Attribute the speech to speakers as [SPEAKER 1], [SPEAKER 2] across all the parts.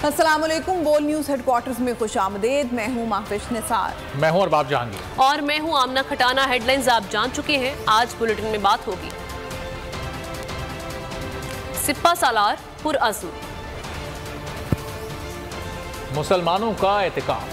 [SPEAKER 1] अस्सलामुअलैकुम, बोल news headquarters में खुशामदीद। मैं हूँ महफिश निसार।
[SPEAKER 2] मैं हूँ अरबाब जहांगीर
[SPEAKER 3] और मैं हूँ आमना खटाना। हेडलाइंस आप जान चुके हैं, आज बुलेटिन में बात होगी। सिप्पा सालार पुरअज़्म,
[SPEAKER 2] मुसलमानों का एहतिकाफ,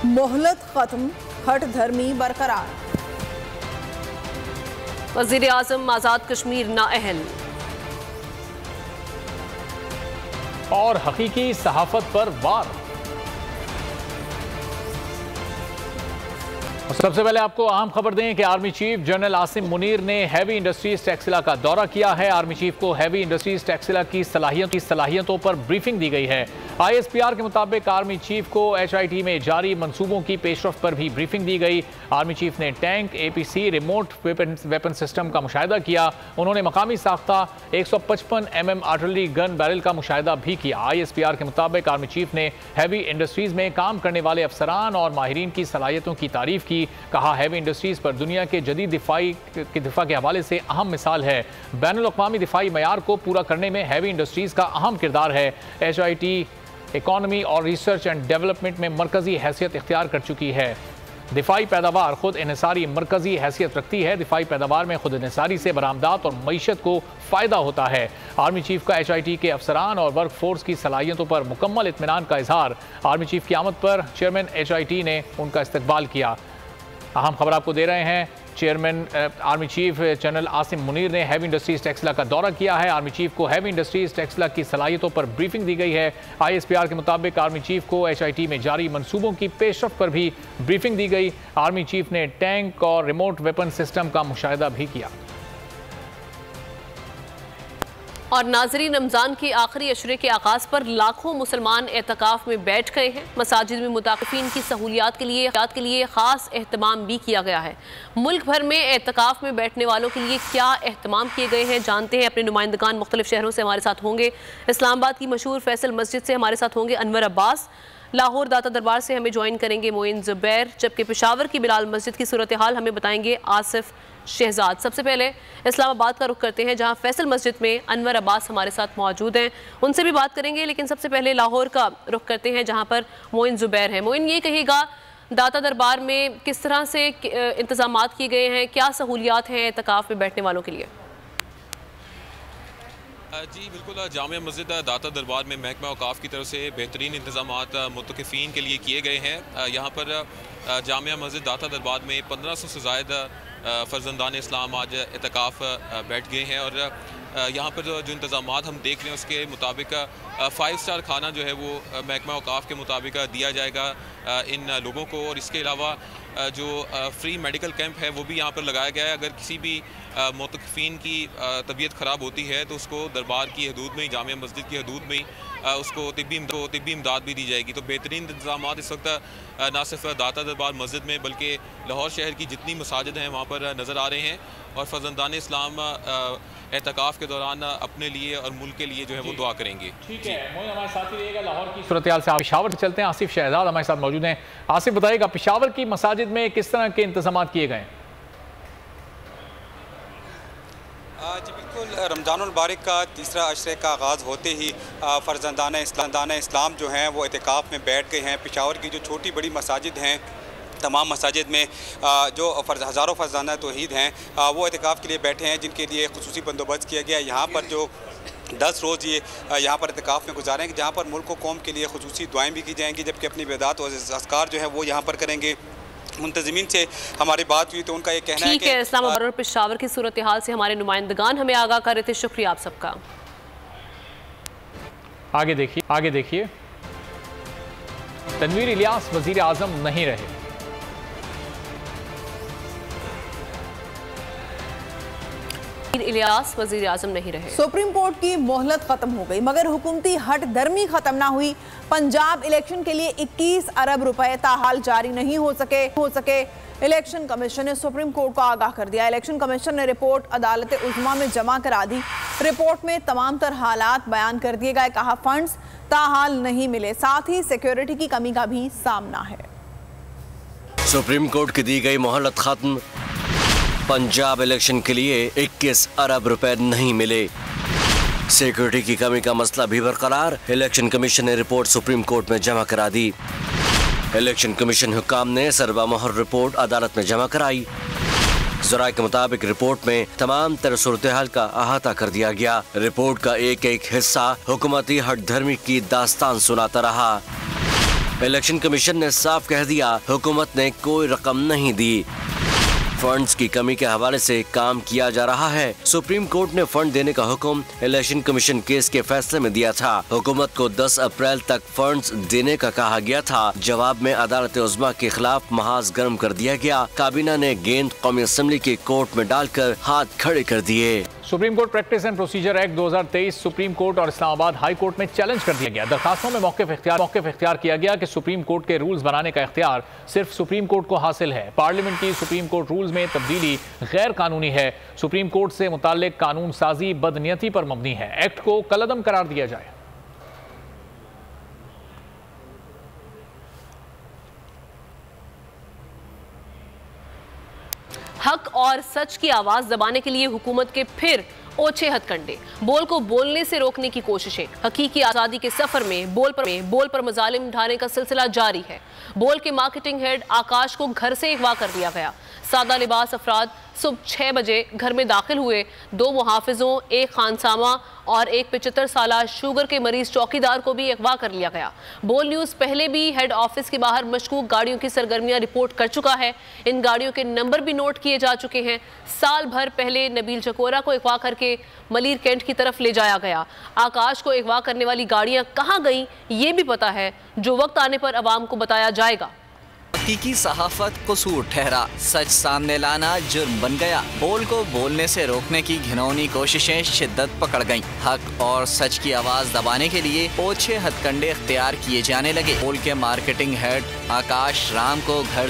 [SPEAKER 1] मोहलत खत्म, हट धर्मी बरकरार,
[SPEAKER 3] वज़ीर आज़म आज़ाद कश्मीर नाअहल,
[SPEAKER 2] और हकीकी सहाफत पर वार। सबसे पहले आपको अहम खबर दें कि army chief general Asim Munir ने हैवी इंडस्ट्रीज टेक्सटिला का दौरा किया है। आर्मी चीफ को हैवी इंडस्ट्रीज टेक्सटिला की सलाहियतों पर ब्रीफिंग दी गई है। ISPR के मुताबिक आर्मी चीफ को HIT में जारी मंसूबों की पेशरफ्त पर भी ब्रीफिंग दी गई। आर्मी चीफ ने tank, APC, remote weapon system का मुशाहिदा किया। उन्होंने मकामी साख्ता 155 mm आर्टिलरी गन बैरल का मुशाहिदा भी किया। ISPR के मुताबिक आर्मी चीफ ने हैवी इंडस्ट्रीज में काम करने वाले अफसरान और माहिरीन की सलाहियतों की तारीफ की। कहा, हैवी इंडस्ट्रीज पर दुनिया के जदीद दिफा के हवाले से अहम मिसाल है। बैनुल-अक़वामी दिफाई मयार को पूरा करने में हैवी इंडस्ट्रीज का अहम किरदार है। HIT इकॉनमी और रिसर्च एंड डेवलपमेंट में मरकजी हैसियत इख्तियार कर चुकी है। दिफाई पैदावार खुद इन्हिसारी मरकजी हैसियत रखती है। दिफाई पैदावार में खुद इन्हिसारी से बरामदात और मईशत को फ़ायदा होता है। आर्मी चीफ का HIT के अफसरान और वर्क फोर्स की सलाहियतों पर मुकम्मल इत्मीनान का इजहार। आर्मी चीफ की आमद पर चेयरमैन HIT ने उनका इस्तकबाल किया। अहम खबर आपको दे रहे हैं, chairman army chief general Asim Munir ने हैवी इंडस्ट्रीज टेक्सटिला का दौरा किया है। आर्मी चीफ को हैवी इंडस्ट्रीज टेक्सटिला की सलाहियतों पर ब्रीफिंग दी गई है। ISPR के मुताबिक आर्मी चीफ को HIT में जारी मंसूबों की पेशरफ्त पर भी ब्रीफिंग दी गई। आर्मी चीफ ने टैंक और रिमोट वेपन सिस्टम का मुशाहिदा भी किया।
[SPEAKER 3] और नाज़रीन, रमज़ान के आखिरी अशरे के आगाज़ पर लाखों मुसलमान एतकाफ़ में बैठ गए हैं। मसाजिद में मुताक़िफ़ीन की सहूलियात के लिए ख़ास एहतमाम भी किया गया है। मुल्क भर में एतकाफ़ में बैठने वालों के लिए क्या एहतमाम किए गए हैं, जानते हैं। अपने नुमाइंदगान मुख्तलिफ शहरों से हमारे साथ होंगे। इस्लामाबाद की मशहूर फैसल मस्जिद से हमारे साथ होंगे अनवर अब्बास। लाहौर दाता दरबार से हमें ज्वाइन करेंगे मोइन ज़ुबैर, जबकि पेशावर की बिलाल मस्जिद की सूरत हाल हमें बताएंगे आसिफ शहजाद। सबसे पहले इस्लामाबाद का रुख करते हैं, जहां फैसल मस्जिद में अनवर अब्बास हमारे साथ मौजूद हैं। उनसे भी बात करेंगे, लेकिन सबसे पहले लाहौर का रुख करते हैं, जहां पर मोइन ज़ुबैर हैं। मोइन, ये कहिएगा, दाता दरबार में किस तरह से इंतजामात किए गए हैं, क्या सहूलियात हैं एतकाफ़ में बैठने वालों के लिए?
[SPEAKER 4] जी बिल्कुल, जामिया मस्जिद दाता दरबार में महकमा औकाफ की तरफ से बेहतरीन इंतजामात मुतक़िफ़ीन के लिए किए गए हैं। यहाँ पर जामिया मस्जिद दाता दरबार में 1500 से ज़ायद फ़र्जंदान इस्लाम आज एतकाफ़ बैठ गए हैं। और यहाँ पर जो इंतज़ामात हम देख रहे हैं उसके मुताबिक 5 स्टार खाना जो है वो महकमा औकाफ के मुताबिक दिया जाएगा इन लोगों को। और इसके अलावा जो फ्री मेडिकल कैंप है वो भी यहाँ पर लगाया गया है। अगर किसी भी मुतक़िफ़ीन की तबीयत ख़राब होती है तो उसको दरबार की हदूद में ही, जामिया मस्जिद की हदूद में ही उसको तिब्बी इमदाद भी दी जाएगी। तो बेहतरीन इंतज़ामात इस वक्त ना सिर्फ दाता दरबार मस्जिद में बल्कि लाहौर शहर की जितनी मसाजिद हैं वहाँ पर नज़र आ रहे हैं। और फ़र्जंदान इस्लाम एतकाफ़ के दौरान अपने लिए और मुल्क के लिए जो है वो दुआ करेंगे।
[SPEAKER 2] ठीक है, मोइन हमारे साथ ही रहेगा। लाहौर की सूरत हाल से पेशावर से चलते हैं, आसिफ शहजाद हमारे साथ मौजूद हैं। आसिफ, बताइएगा, पेशावर की मसाजिद में किस तरह के इंतजाम किए गए हैं?
[SPEAKER 5] जी बिल्कुल, रमज़ानुल बारिक का तीसरा अशरे का आगाज़ होते ही फ़र्जंदान इस्लाम जो हैं वो एतकाफ़ में बैठ गए हैं। पेशावर की जो छोटी बड़ी मसाजिद हैं, तमाम मसाजिद में जो हज़ारों फ़र्जंदान तौहीद हैं वो एतकाफ़ के लिए बैठे हैं, जिनके लिए खुसूसी बंदोबस्त किया गया है। यहाँ पर जो 10 रोज़ ये यहाँ पर एतकाफ़ में गुजारेंगे, जहाँ पर मुल्क व कौम के लिए खुसूसी दुआएँ भी की जाएंगी, जबकि अपनी इबादत और अज़कार जो है वो यहाँ पर करेंगे। मुंतज़िमीन से हमारी बात हुई तो उनका ये कहना है कि
[SPEAKER 3] इस्लामाबाद और पेशावर की सूरत हाल से हमारे नुमाइंदगान हमें आगाह कर रहे थे। शुक्रिया आप सबका।
[SPEAKER 2] आगे देखिए, तनवीर इलियास वज़ीर आज़म नहीं रहे।
[SPEAKER 3] इलियास वज़ीर आज़म नहीं रहे।
[SPEAKER 1] सुप्रीम कोर्ट की मोहलत खत्म हो गई, मगर हुकूमती हट दर्मी खत्म ना हुई। पंजाब इलेक्शन के लिए 21 अरब रुपए ताहाल जारी नहीं हो सके। इलेक्शन कमीशन ने सुप्रीम कोर्ट को आगाह कर दिया। इलेक्शन कमीशन ने रिपोर्ट अदालत उज़्मा में जमा करा दी। रिपोर्ट में तमाम तर हालात बयान कर दिए गए। कहा, फंड्स ताहाल नहीं मिले, साथ ही सिक्योरिटी की कमी का भी सामना है।
[SPEAKER 6] सुप्रीम कोर्ट की दी गई मोहलत खत्म। पंजाब इलेक्शन के लिए 21 अरब रुपए नहीं मिले। सिक्योरिटी की कमी का मसला भी बरकरार, इलेक्शन कमीशन ने रिपोर्ट सुप्रीम कोर्ट में जमा करा दी। इलेक्शन कमीशन हुक्काम ने सर्वमोहर रिपोर्ट अदालत में जमा कराई। ज़राए के मुताबिक रिपोर्ट में तमाम तरह सूरत हाल का अहाता कर दिया गया। रिपोर्ट का एक एक हिस्सा हुकूमती हट धर्मी की दास्तान सुनाता रहा। इलेक्शन कमीशन ने साफ कह दिया, हुकूमत ने कोई रकम नहीं दी। फंड्स की कमी के हवाले से काम किया जा रहा है। सुप्रीम कोर्ट ने फंड देने का हुक्म इलेक्शन कमीशन केस के फैसले में दिया था। हुकूमत को 10 अप्रैल तक फंड्स देने का कहा गया था। जवाब में अदालत उज़्मा के खिलाफ महाज गर्म कर दिया गया। काबीना ने गेंद कौमी असम्बली के कोर्ट में डालकर हाथ खड़े कर दिए।
[SPEAKER 2] Supreme court practice and procedure act 2023 supreme court और इस्लामाबाद हाई कोर्ट में चैलेंज कर दिया गया। दरखास्तों में मौक़िफ़ इख्तियार किया गया कि सुप्रीम कोर्ट के रूल्स बनाने का इख्तियार सिर्फ सुप्रीम कोर्ट को हासिल है। पार्लियामेंट की सुप्रीम कोर्ट रूल्स में तब्दीली गैर कानूनी है। सुप्रीम कोर्ट से मुताल्लिक कानून साजी बदनीयती पर मबनी है। एक्ट को कलअदम करार दिया जाए।
[SPEAKER 3] हक और सच की आवाज दबाने के लिए हुकूमत के फिर ओछे हथकंडे, बोल को बोलने से रोकने की कोशिशें। हकीकी आज़ादी के सफर में बोल पर मजालिम ढाने का सिलसिला जारी है। बोल के मार्केटिंग हेड आकाश को घर से अगवा कर दिया गया। सादा लिबास अफराद सुबह 6 बजे घर में दाखिल हुए। 2 मुहाफिजों, एक खानसामा और एक 75 साल शुगर के मरीज चौकीदार को भी अगवा कर लिया गया। बोल न्यूज़ पहले भी हेड ऑफिस के बाहर मशकूक गाड़ियों की सरगर्मियां रिपोर्ट कर चुका है। इन गाड़ियों के नंबर भी नोट किए जा चुके हैं। साल भर पहले नबील चकोरा को अगवा करके मलीर कैंट की तरफ ले जाया गया। आकाश को अगवा करने वाली गाड़ियां कहां गईं ये भी पता है, जो वक्त आने पर अवाम को बताया जाएगा।
[SPEAKER 7] हकीकी सहाफत कसूर ठहरा, सच सामने लाना जुर्म बन गया। बोल को बोलने से रोकने की घिनौनी कोशिशें शिद्दत पकड़ गईं। हक और सच की आवाज दबाने के लिए ओछे हथकंडे इख्तियार किए जाने लगे। बोल के मार्केटिंग हेड आकाश राम को घर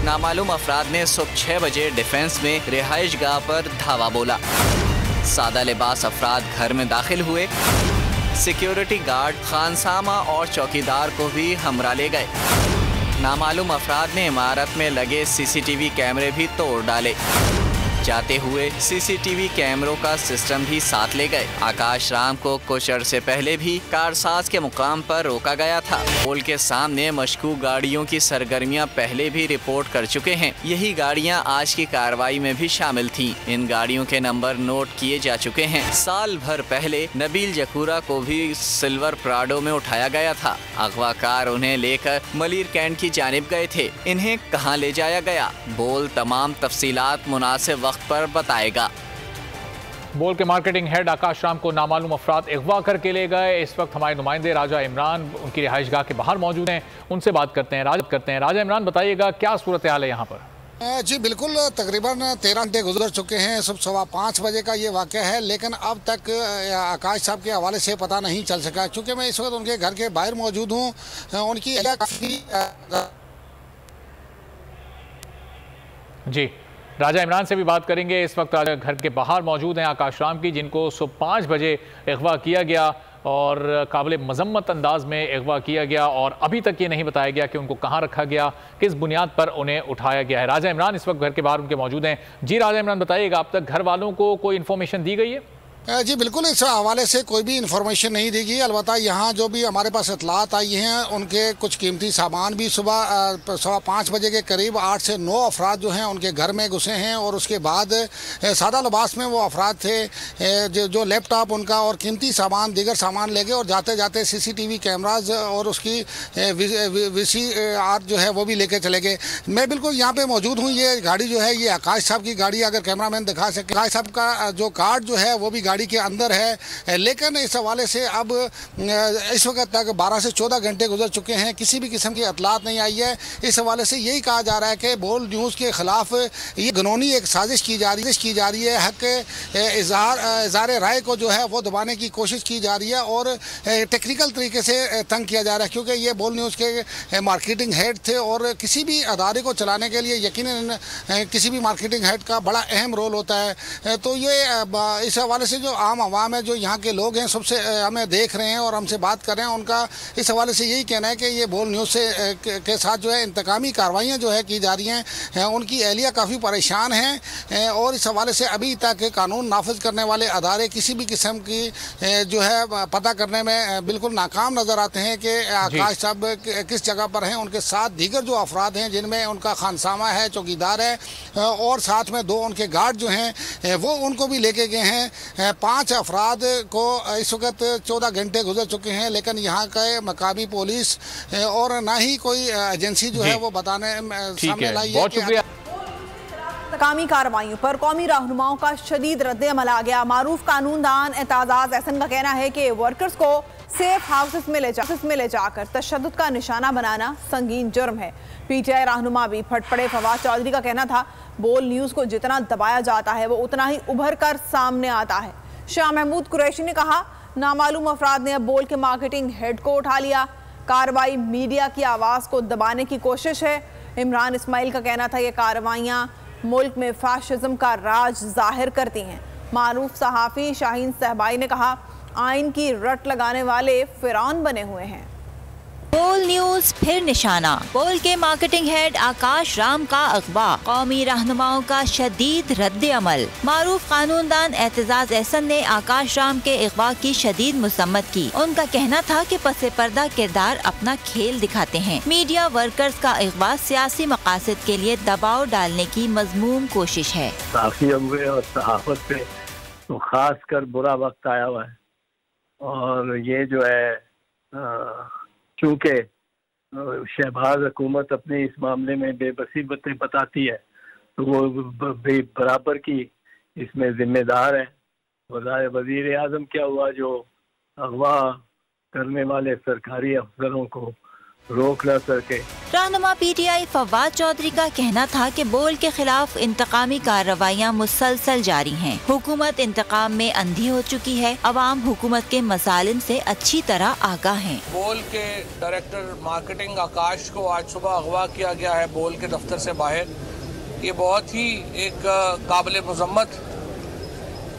[SPEAKER 7] नामालूम अफराद ने सुबह 6 बजे डिफेंस में रिहाइश गाह पर धावा बोला। सादा लिबास अफराद घर में दाखिल हुए। सिक्योरिटी गार्ड, खानसामा और चौकीदार को भी हमरा ले गए। नामालूम अफराद ने इमारत में लगे CCTV कैमरे भी तोड़ डाले। जाते हुए CCTV कैमरों का सिस्टम भी साथ ले गए। आकाश राम को कुछ अरसे पहले भी कारसाज के मुकाम पर रोका गया था। बोल के सामने मशकूक गाड़ियों की सरगर्मियां पहले भी रिपोर्ट कर चुके हैं। यही गाड़ियां आज की कार्रवाई में भी शामिल थीं। इन गाड़ियों के नंबर नोट किए जा चुके हैं। साल भर पहले नबील जकूरा को भी सिल्वर प्राडो में उठाया गया था। अगवाकार उन्हें लेकर मलीर कैंट की जानिब गए थे। इन्हें कहाँ ले जाया गया, बोल तमाम तफसीलात मुनासिब वक्त पर बताएगा।
[SPEAKER 2] बोल के मार्केटिंग हेड आकाश राम को नामालूम अफराद अगवा करके ले गए। इस वक्त हमारे नुमाइंदे राजा इमरान उनकी रिहाइशगाह के बाहर मौजूद हैं, उनसे बात करते हैं। राजा इमरान, बताइएगा क्या सूरत हाल है यहाँ पर?
[SPEAKER 8] जी बिल्कुल, तकरीबन 13 घंटे गुजर चुके हैं। सुबह 5:15 बजे का ये वाक़या है, लेकिन अब तक आकाश साहब के हवाले से पता नहीं चल सका। चूँकि मैं इस वक्त उनके घर के बाहर मौजूद हूँ। उनकी काफ़ी
[SPEAKER 2] जी, राजा इमरान से भी बात करेंगे। इस वक्त घर के बाहर मौजूद हैं आकाश राम की, जिनको सुबह 5 बजे अगवा किया गया और काबिल मजम्मत अंदाज में अगवा किया गया और अभी तक ये नहीं बताया गया कि उनको कहाँ रखा गया, किस बुनियाद पर उन्हें उठाया गया है। राजा इमरान इस वक्त घर के बाहर उनके मौजूद हैं। जी राजा इमरान, बताइएगा, अब तक घर वालों को कोई इन्फॉर्मेशन दी गई है?
[SPEAKER 8] जी बिल्कुल, इस हवाले से कोई भी इन्फॉर्मेशन नहीं दी गई। अलबत्ता यहाँ जो भी हमारे पास इतलात आई हैं, उनके कुछ कीमती सामान भी सुबह 5:15 बजे के करीब 8 से 9 अफराद जो हैं उनके घर में घुसे हैं। और उसके बाद सादा लिबास में वो अफराद थे जो लैपटॉप उनका और कीमती सामान, दीगर सामान ले गए और जाते जाते CCTV कैमराज और उसकी VCR जो है वो भी लेके चले गए। मैं बिल्कुल यहाँ पे मौजूद हूँ। ये गाड़ी जो है ये आकाश साहब की गाड़ी, अगर कैमरामैन दिखा सके। आकाश साहब का जो कार्ड जो है वो भी गाड़ी के अंदर है, लेकिन इस हवाले से अब इस वक्त तक 12 से 14 घंटे गुजर चुके हैं, किसी भी किस्म की इतलात नहीं आई है। इस हवाले से यही कहा जा रहा है कि बोल न्यूज़ के खिलाफ ये घिनौनी एक साजिश की जा रही है। हक इज़हार राय को जो है वो दबाने की कोशिश की जा रही है और टेक्निकल तरीके से तंग किया जा रहा है, क्योंकि ये बोल न्यूज़ के मार्केटिंग हेड थे और किसी भी अदारे को चलाने के लिए यकीनन किसी भी मार्केटिंग हेड का बड़ा अहम रोल होता है। तो ये इस हवाले से से जो आम आवाम है, जो यहाँ के लोग हैं, सबसे हमें देख रहे हैं और हमसे बात कर रहे हैं, उनका इस हवाले से यही कहना है कि ये बोल न्यूज़ से के साथ जो है इंतकामी कार्रवाइयाँ जो है की जा रही हैं। उनकी अहलिया काफ़ी परेशान हैं और इस हवाले से अभी तक कानून नाफिज करने वाले अदारे किसी भी किस्म की जो है पता करने में बिल्कुल नाकाम नज़र आते हैं कि आकाश साहब किस जगह पर हैं। उनके साथ दीगर जो अफराद हैं, जिनमें उनका खानसामा है, चौकीदार है और साथ में 2 उनके गार्ड जो हैं वो उनको भी लेके गए हैं। 5 अफराद को इस वक्त 14 घंटे गुजर चुके हैं, लेकिन यहाँ के मकामी पुलिस और ना ही कोई एजेंसी जो है वो बताने सामने लाई है कि
[SPEAKER 1] इंतकामी कार्रवाइयों पर कौमी रहनुमाओं का शदीद रद्द-ए-अमल आ गया। मारूफ कानूनदान एतजाज एहसन का कहना है कि वर्कर्स को सेफ हाउसेस में ले जाकर तशद्दुद का निशाना बनाना संगीन जुर्म है। पीटीआई रहनुमा भी फट पड़े। फवाद चौधरी का कहना था, बोल न्यूज़ को जितना दबाया जाता है वो उतना ही उभर कर सामने आता है। शाह महमूद कुरैशी ने कहा, नामालूम अफराद ने अब बोल के मार्केटिंग हेड को उठा लिया। कार्रवाई मीडिया की आवाज़ को दबाने की कोशिश है। इमरान इस्माइल का कहना था, ये कार्रवाइयाँ मुल्क में फाशिज्म का राज जाहिर करती हैं। मारूफ सहाफ़ी शाहीन सहबाई ने कहा, आइन की रट लगाने वाले फिरौन बने हुए हैं।
[SPEAKER 9] बोल न्यूज़ फिर निशाना। बोल के मार्केटिंग हेड आकाश राम का अगवा, कौमी रहनुमाओं का शदीद रद्द अमल। मारूफ कानूनदान एतजाज एहसन ने आकाश राम के अगवा की शदीद मुसम्मत की। उनका कहना था कि पसे पर्दा किरदार अपना खेल दिखाते हैं। मीडिया वर्कर्स का अगवा सियासी मकासद के लिए दबाव डालने की मजमूम कोशिश है।
[SPEAKER 10] काफी अगवे और सहाफत पे तो खास कर बुरा वक्त आया हुआ है और ये जो है क्योंकि शहबाज हुकूमत अपने इस मामले में बेबसी बताती है तो वो बराबर की इसमें जिम्मेदार है। वज़ीर आज़म क्या हुआ जो अगवा करने वाले सरकारी अफसरों को रोक न सके।
[SPEAKER 9] रहनुमा पीटीआई फवाद चौधरी का कहना था कि बोल के खिलाफ इंतकामी कार्रवाइयाँ मुसलसल जारी हैं। हुकूमत इंतकाम में अंधी हो चुकी है। अवाम हुकूमत के मसालिम से अच्छी तरह आगाह हैं।
[SPEAKER 11] बोल के डायरेक्टर मार्केटिंग आकाश को आज सुबह अगवा किया गया है बोल के दफ्तर से बाहर। ये बहुत ही एक काबिल मजम्मत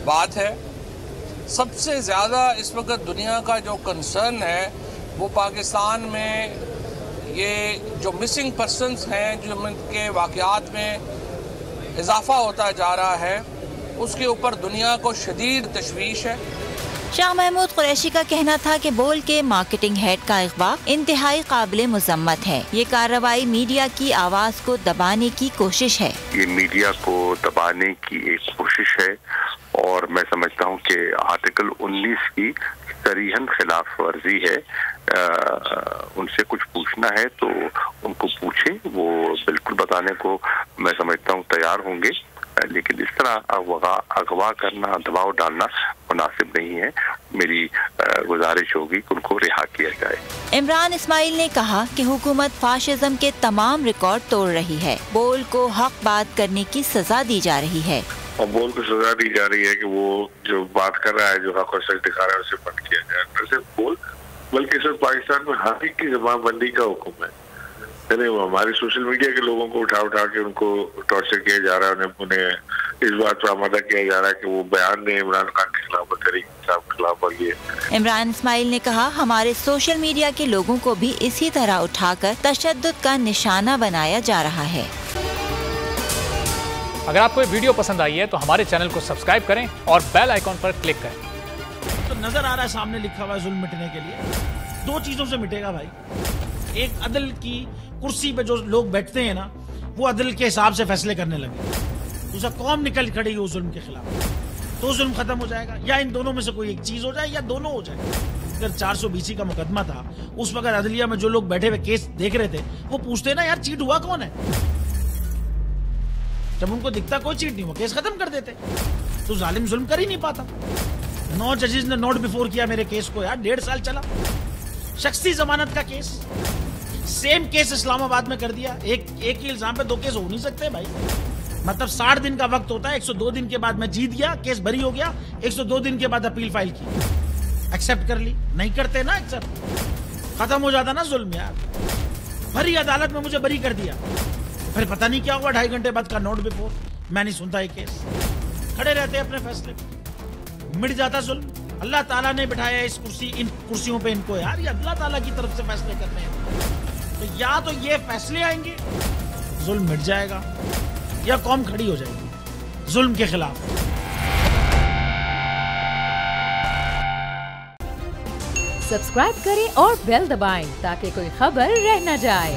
[SPEAKER 11] बात है। सबसे ज़्यादा इस वक्त दुनिया का जो कंसर्न है वो पाकिस्तान में ये जो मिसिंग पर्सन्स हैं, जो उनके वाक़यात में इजाफा होता जा रहा है, उसके ऊपर दुनिया को शदीद तशवीश है।
[SPEAKER 9] शाह महमूद कुरैशी का कहना था कि बोल के मार्केटिंग हेड का अगवा इंतहाई काबिल मुजम्मत है। ये कार्रवाई मीडिया की आवाज़ को दबाने की कोशिश है।
[SPEAKER 12] ये मीडिया को दबाने की एक कोशिश है और मैं समझता हूँ कि आर्टिकल 19 की सरीहन खिलाफ वर्जी है। उनसे कुछ पूछना है तो उनको पूछे, वो बिल्कुल बताने को मैं समझता हूँ तैयार होंगे, लेकिन इस तरह अगवा करना, दबाव डालना मुनासिब नहीं है। मेरी गुजारिश होगी कि उनको रिहा किया जाए।
[SPEAKER 9] इमरान इस्माइल ने कहा कि हुकूमत फाशिज्म के तमाम रिकॉर्ड तोड़ रही है। बोल को हक बात करने की सजा दी जा रही है
[SPEAKER 12] और बोल को सजा दी जा रही है कि वो जो बात कर रहा है, जो हक और सच दिखा रहा है, उसे बंद किया जाए। न सिर्फ बोल बल्कि सिर्फ पाकिस्तान में हर एक की जबानबंदी का हुक्म है। वो हमारे सोशल मीडिया के लोगों को उठा के उनको टॉर्चर किया जा रहा है। उन्हें इस बात पर आमादा किया जा रहा है कि वो बयान दें इमरान खान के खिलाफ और तहरीक इंसाफ के खिलाफ। और ये
[SPEAKER 9] इमरान इस्माइल ने कहा, हमारे सोशल मीडिया के लोगों को भी इसी तरह उठाकर तशद्दुद का निशाना बनाया जा रहा है।
[SPEAKER 2] अगर आपको ये वीडियो पसंद आई है तो हमारे चैनल को सब्सक्राइब करें और बेल आइकॉन पर क्लिक करें।
[SPEAKER 13] तो नजर आ रहा है सामने लिखा हुआ है जुल्म मिटने के लिए 2 चीजों से मिटेगा भाई। एक, अदल की कुर्सी पे जो लोग बैठते हैं ना, वो अदल के हिसाब से फैसले करने लगे। दूसरा, कौम निकल खड़ी उस जुल्म के खिलाफ, तो जुल्म खत्म हो जाएगा। या इन दोनों में से कोई एक चीज हो जाए या दोनों हो जाए। अगर 420 का मुकदमा था, उस वक्त अदलिया में जो लोग बैठे हुए केस देख रहे थे, वो पूछते ना, यार चीट हुआ कौन है? जब उनको दिखता कोई चीट नहीं हुआ, केस खत्म कर देते। तो जालिम जुल्म कर ही नहीं पाता। 9 जजेस ने नोट बिफोर किया मेरे केस को, यार 1.5 साल चला। शख्सी जमानत का केस, सेम केस इस्लामाबाद में कर दिया। एक ही इल्जाम पे 2 केस हो नहीं सकते भाई। मतलब 60 दिन का वक्त होता है। 102 दिन के बाद मैं जीत गया, केस बरी हो गया। 102 दिन के बाद अपील फाइल की, एक्सेप्ट कर ली। नहीं करते ना एक्सेप्ट, खत्म हो जाता ना जुल्म यार। भरी अदालत में मुझे बरी कर दिया, फिर पता नहीं क्या हुआ, 2.5 घंटे बाद का नोट बिफोर। मैं नहीं सुनता ये केस, खड़े रहते अपने फैसले पे। मिट जाता जुल्म। अल्लाह ताला ने बिठाया इन कुर्सियों पे इनको यार, ये अल्लाह ताला की तरफ से फैसले करने हैं। तो या तो ये फैसले आएंगे, जुल्म मिट जाएगा, या कौम खड़ी हो जाएगी जुल्म के खिलाफ।
[SPEAKER 14] सब्सक्राइब करें और बेल दबाएं ताकि कोई खबर रह न जाए।